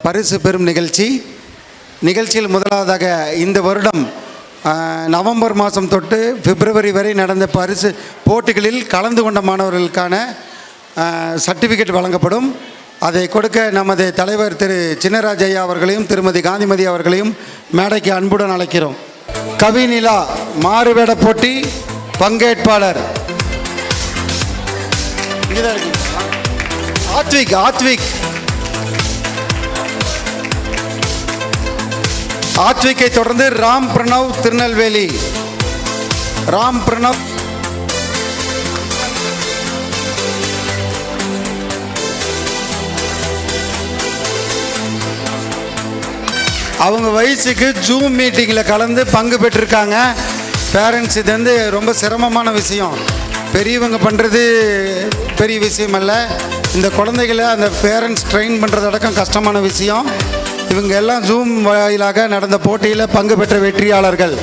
பரிசு பெறும் நிகழ்ச்சியில் முதலாவதாக இந்த வருடம் நவம்பர் மாதம் தொட்டு பிப்ரவரி வரை நடந்த பரிசு போட்டிகளில் கலந்து கொண்ட மாணவர்களுக்கான சர்டிஃபிகேட் வழங்கப்படும். அதை கொடுக்க நமது தலைவர் திரு சின்னராஜ் ஐயா அவர்களையும் திருமதி காந்திமதி அவர்களையும் மேடைக்கு அன்புடன் அழைக்கிறோம். கவிநிலா மாறுவேட போட்டி பங்கேற்பாளர் ஆத்விக்கை தொடர்ந்து ராம் பிரணவ் திருநெல்வேலி. ராம் பிரணவ் அவங்க வயசுக்கு ஜூம் மீட்டிங்கில் கலந்து பங்கு பெற்றிருக்காங்க. பேரண்ட்ஸ் இது வந்து ரொம்ப சிரமமான விஷயம். பெரியவங்க பண்ணுறது பெரிய விஷயம் அல்ல. இந்த குழந்தைகளை அந்த பேரண்ட்ஸ் ட்ரெயின் பண்ணுறது அடக்கம் கஷ்டமான விஷயம். இவங்க எல்லாம் ஜூம் வாயிலாக நடந்த போட்டியில் பங்கு பெற்ற வெற்றியாளர்கள்.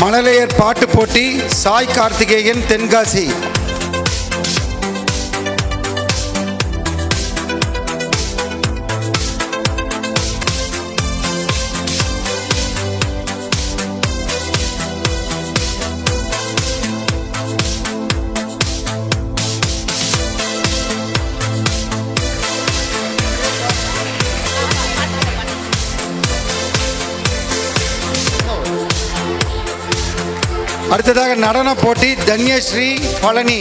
மழலையர் பாட்டு போட்டி சாய் கார்த்திகேயன் தென்காசி. அடுத்ததாக நடன போட்டி தன்யஸ்ரீ பழனி.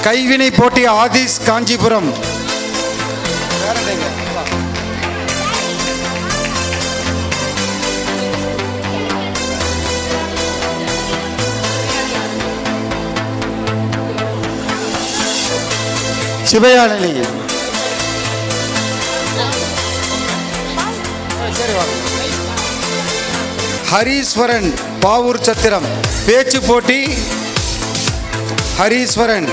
கைவினை போட்டி ஆதிஸ் காஞ்சிபுரம். சிவயாழினி. ஹரீஸ்வரன் பாவூர் சத்திரம். பேச்சு போட்டி ஹரீஸ்வரன்.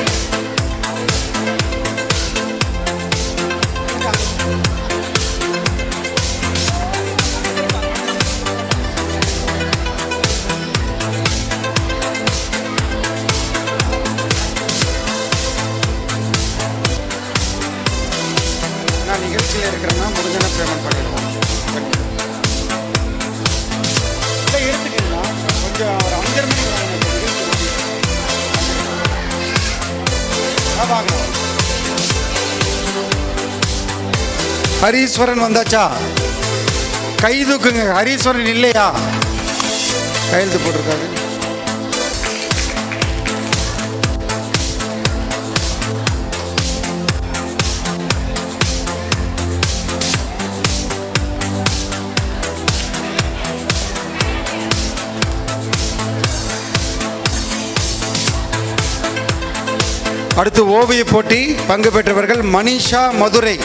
நிகழ்ச்சியில் இருக்கிறேன்னா முடிஞ்சன பேமெண்ட் பண்ணிடுவோம். எடுத்துக்கிங்களா கொஞ்சம் ஒரு 5 மணிக்கு வாங்க. ஹரீஸ்வரன் வந்தாச்சா? கை தூக்குங்க. ஹரீஸ்வரன் இல்லையா? கையெழுத்து போட்டிருக்காரு. அடுத்து ஓவிய போட்டி பங்கு பெற்றவர்கள் மனிஷா மதுரை.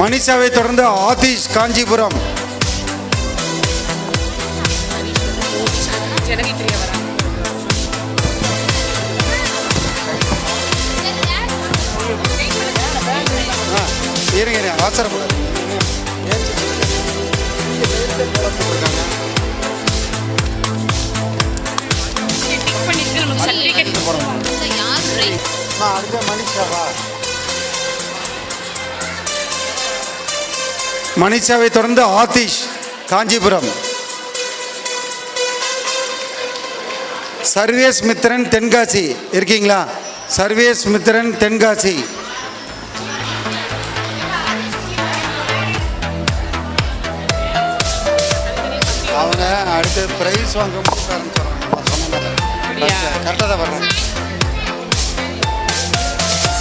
மனிஷாவை தொடர்ந்து ஆதிஷ் காஞ்சிபுரம். இருங்க அவசரப்படாது. மனிஷாவை தொடர்ந்து ஆதிஷ் காஞ்சிபுரம். சர்வேஸ் மித்ரன் தென்காசி. இருக்கீங்களா? சர்வேஸ் மித்ரன் தென்காசி. அவங்க அடுத்து பிரைஸ் வாங்க கரெக்டாக தான் வர்றேன்.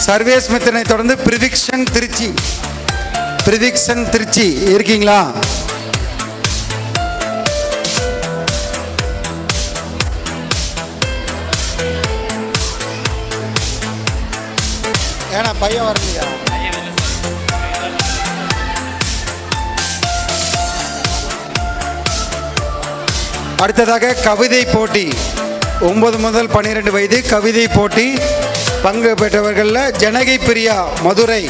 சர்வேஸ் மித்ரனை தொடர்ந்து பிரிடிக்ஷன் திருச்சி. பிரிதிக்ஷன் திருச்சி இருக்கீங்களா? ஏன்னா பையன் வரலையா? அடுத்ததாக கவிதை போட்டி 9 முதல் 12 வயது கவிதை போட்டி பங்கு பெற்றவர்களில் ஜனகை பிரியா மதுரை,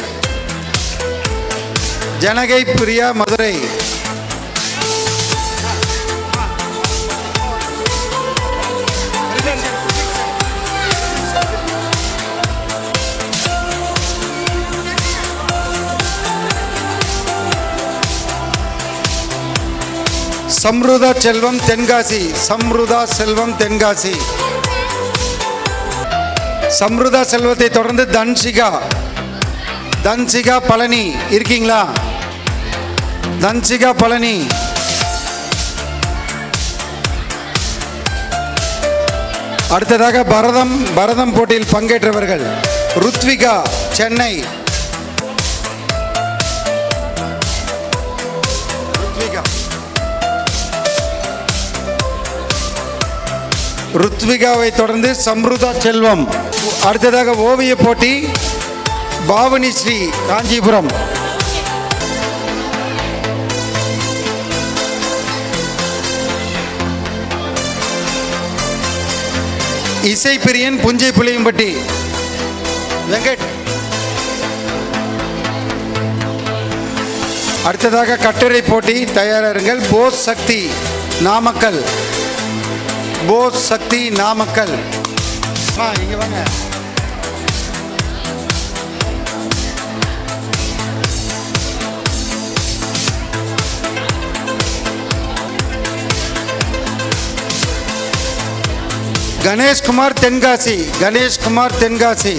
ஜனகை பிரியா மதுரை. சம்ருதா செல்வம் தென்காசி, சம்ருதா செல்வம் தென்காசி. சம்ருதா செல்வத்தை தொடர்ந்து தன்சிகா, தன்சிகா பழனி இருக்கீங்களா? தன்சிகா பழனி. அடுத்ததாக பரதம் போட்டியில் பங்கேற்றவர்கள் ருத்விகா சென்னை, ருத்விகாவை தொடர்ந்து சம்ருதா செல்வம். அடுத்ததாக ஓவிய போட்டி பாவனி ஸ்ரீ காஞ்சிபுரம், இசை பிரியன் புஞ்சை புளியம்பட்டி வெங்கட். அடுத்ததாக கட்டுரை போட்டி தயாரிங்கள் போஸ் சக்தி நாமக்கல், போஸ் சக்தி நாமக்கல். இங்க வாங்க. கணேஷ்குமார் தென்காசி, கணேஷ்குமார் தென்காசி.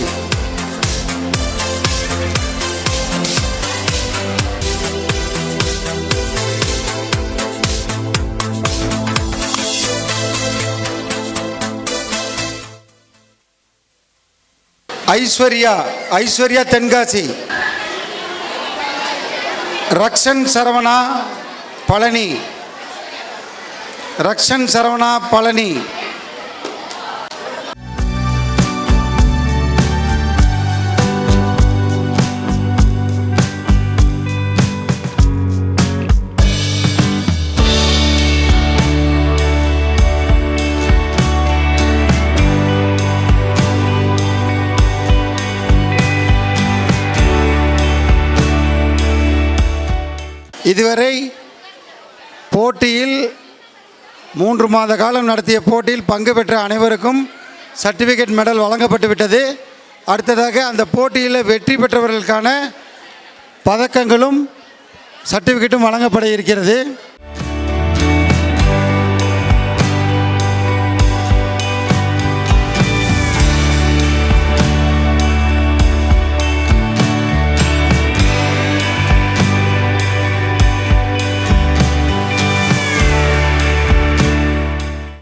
ஐஸ்வர்யா, ஐஸ்வர்யா தென்காசி. ரக்ஷன் சரவணா பழனி, ரக்ஷன் சரவணா பழனி. இதுவரை போட்டியில் 3 மாத காலம் நடத்திய போட்டியில் பங்கு பெற்ற அனைவருக்கும் சர்டிஃபிகேட் மெடல் வழங்கப்பட்டு விட்டது. அடுத்ததாக அந்த போட்டியில் வெற்றி பெற்றவர்களுக்கான பதக்கங்களும் சர்டிஃபிகேட்டும் வழங்கப்பட இருக்கிறது.